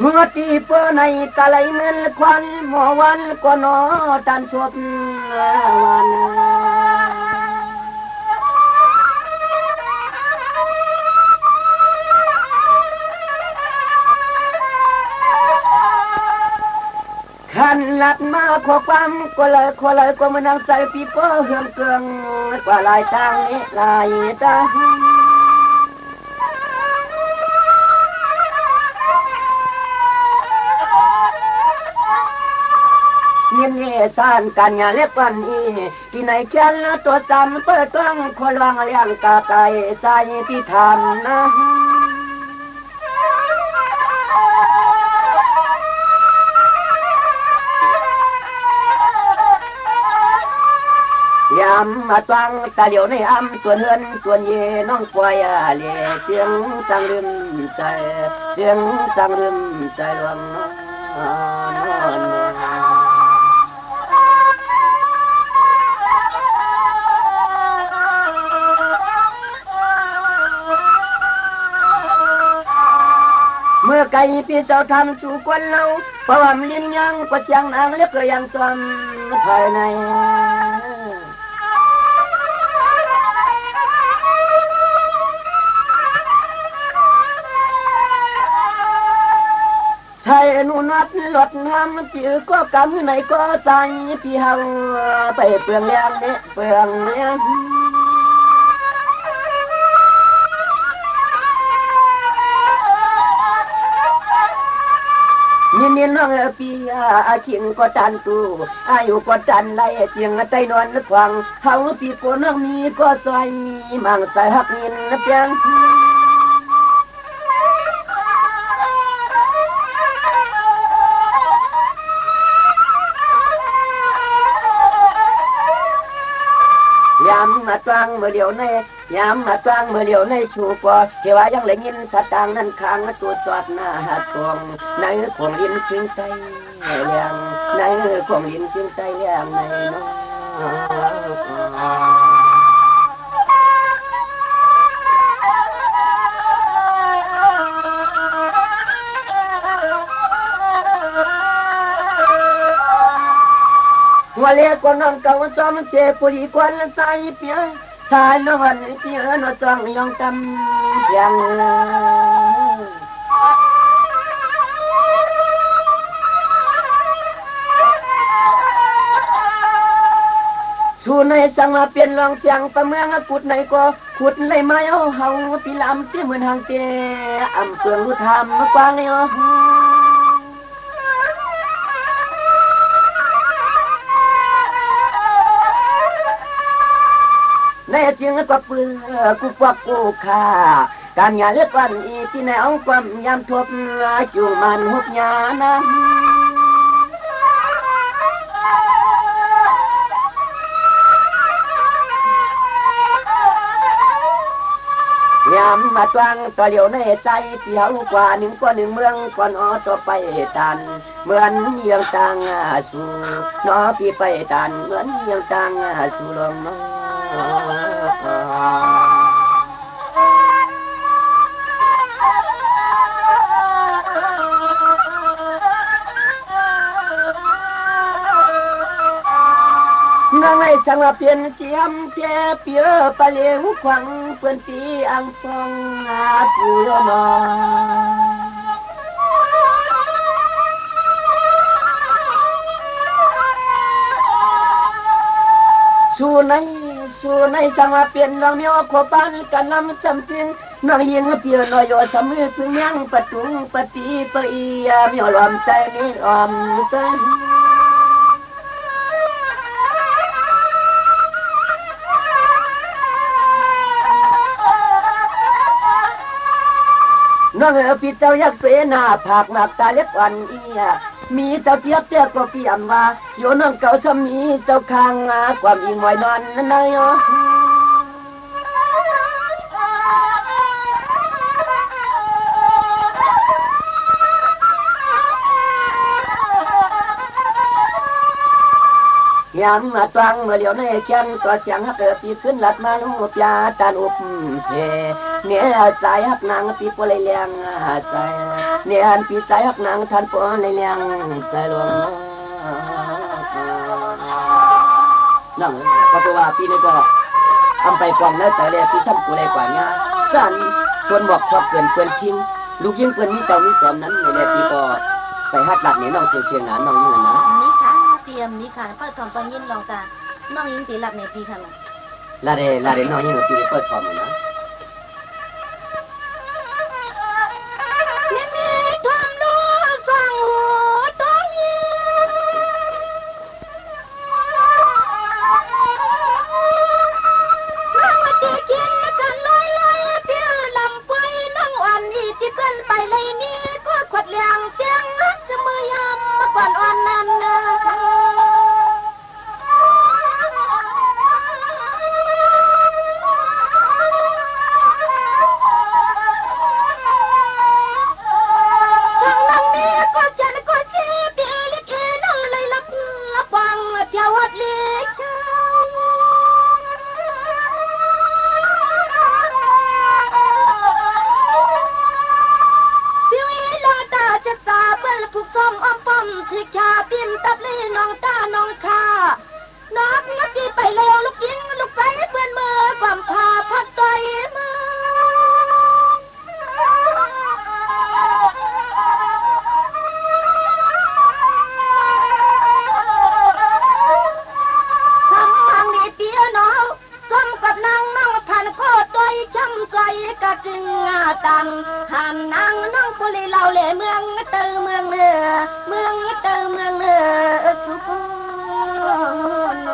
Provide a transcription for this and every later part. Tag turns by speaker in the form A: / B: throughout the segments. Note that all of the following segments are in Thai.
A: หัวตีเปื้อในตะไลเงินควันหมอวันก็นอตันสวบวันขันหลัดมาขอความก็เลยก็มานั่งใส่ปีเปื้อเฮืองเกืองกว่าลายทางนี้ลายตาเงียบเงียบสานกันอย่าเล็กวันอีที่ไหนแค่ละตัวจำเปิดตั้งคนวางเลี้ยงกาไก่ใจที่ทำนะยามมาตั้งตาเหลียวในอ้ำตัวเฮือนตัวเย่น้องควายเลี้ยเสียงสังรึมใจเสียงสังรึมใจหลวงเมื่อไก่พี่เจ้าทำสู่ควันเราเพราะว่ามันลิ้นยังก็เชียงนางเล็บเลยยังจำภายในใช่นุนัดหลดน้ำปีก็กำไหนก็ใจพี่เฮาไปเปลืองเลี้ยงเนี่ยเปลืองเลี้ยงนี่น้องปีอาชิงก็ตันตูอายุก็ตันไรเจียงใจนอนควังเฮาปีโกน้องมีก็ใจมังใจหักนินเพียงยามมาตั้งเมื่อเดียวในยามมาตั้งเมื่อเดียวในชูปอเทว่ายังเลยยินสตางนั้นค้างตัวจอดหน้าหัดตวงในของลินจึงใจเลี้ยงในของลินจึงใจเลี้ยงในน้ว่าเลี้ยก็นอนเก่าซ้อมเจ็บปวดกวนใจเปียสายนวันเปียนจ้องยองจำยังสู่ในสังมาเปลี่ยนลองเสียงประเมืองกุดในก็ขุดเลยไม้เอาเฮาปีลำปีเหมือนหางเตะอำเปลืองรู้ทำกว้างเนี่ยในเจียงก็เปลือกูปากกูขาการงานเล็กวันอีที่ไหนเอาความยามทบจูมันหุบยานะยามมาตวงตัวเดียวในใจเที่ยวกว่าหนึ่งกว่าหนึ่งเมืองก่อนอตัวไปตันเหมือนยังต่างสู่นอพี่ไปตันเหมือนยังต่างสู่ลมนั่งไอ้สังเพียนเสียมเปียเปียปะเลี้ยงขวังเปื้อนตีอังฟองปูยนอสู่ในสังเพียนเราเมียวขบานกันลำจำจึงน้องยิงเปียน้อยอสมือพึ่งยังปะตุงปะตีปะอีเมียวลอมใจนี่ลอมใจน้องพี่เจ้ายักษ์เป็นหน้าผากหนักตาเล็กวันอีมีเจ้าเทียบเทียบก็พี่อำว่าโยน้องเก่าสมีเจ้าคางความอิงไว้นอนนั่นเลยยามมาตวังเมื่อเลี้ยวในแขนตัวเสียงฮักปีขึ้นหลัดมาลูกยาตาลุบเพ เนี่ยใจฮักนางปีปเลยเลี้ยงใจเนี่ยอันปีใจฮักนางท่านปเลยเลี้ยงใจหลวงนั่งก็เพราะว่าปีนี้ก็ทำไปกองแล้วแต่เลยปีซ้ำกูเลยกว่านี้สั่นส่วนหมวกชอบเกินทิ้งลูกยิ่งเกินมีเจ้ามีแสมนั้นเลยปีก็ไปฮัดหลักเนี่ยน้องเสียงหนาน้องเงินนะ
B: นี่ค่ะเตรียมนี่ค่ะเปิดทองตอนยินลองจ้าน้องยิงตีหลักในปีค่ะ
A: ลาเรน้องยิ่งปีเปิดทองนะ
B: หันนางน้องปุรีเราเล่เมืองเตอเมืองเนือเมืองเตอเมืองเนือสุพรรณ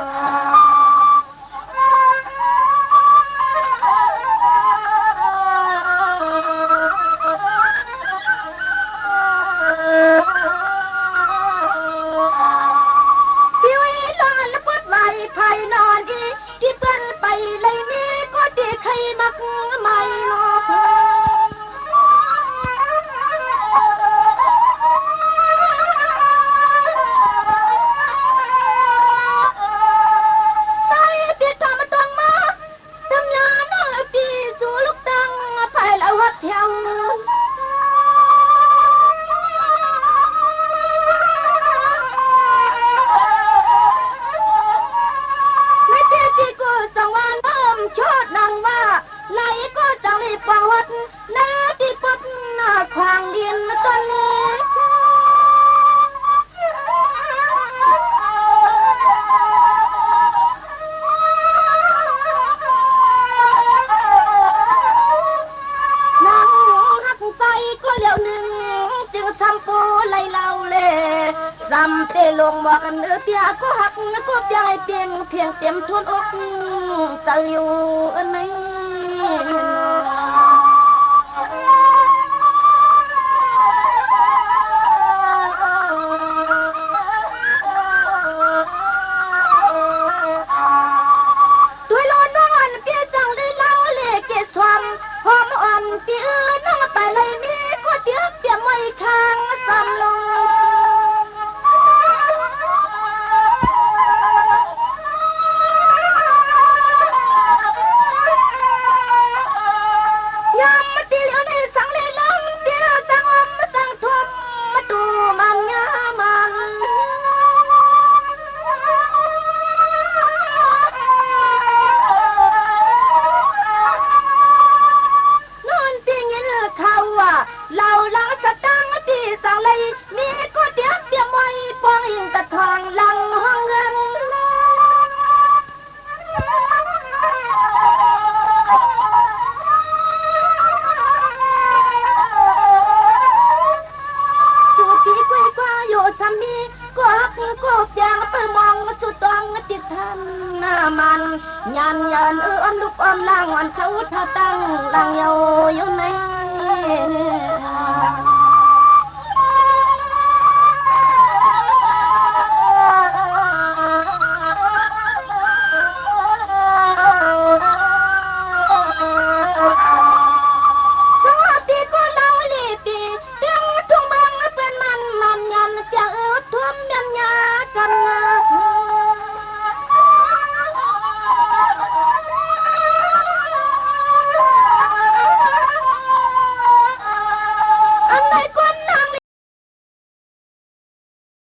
B: พี่วิลอนและพุทธไว้ภายนอนอีที่เปิ้นไปเลยนี้ก็เด็กใครมักไม่นอจำเตลงบอกกันเปียก็หักก็เปียให้เพียงเต็มทุนอกเจ้าอยู่ไหนตัวโลนอนเปียจังเลยเล่าเลยเกศวามหอมอ่อนเปียน้องไปเลยนี่ก็เปียไม่ค้างซ้ำลงเราลังสตังพี่สั่งเลยมีก็เปียมวยปองอิงตะทองลังห้องเงินจูปีกวยกว่าอยู่สามีก็ฮักก็เปียงไปมองจุดตองติดทันหน้ามันยันลูกอ้อมล่างวันเสาร์ท่าตั้งลังเยาอยู่ไหน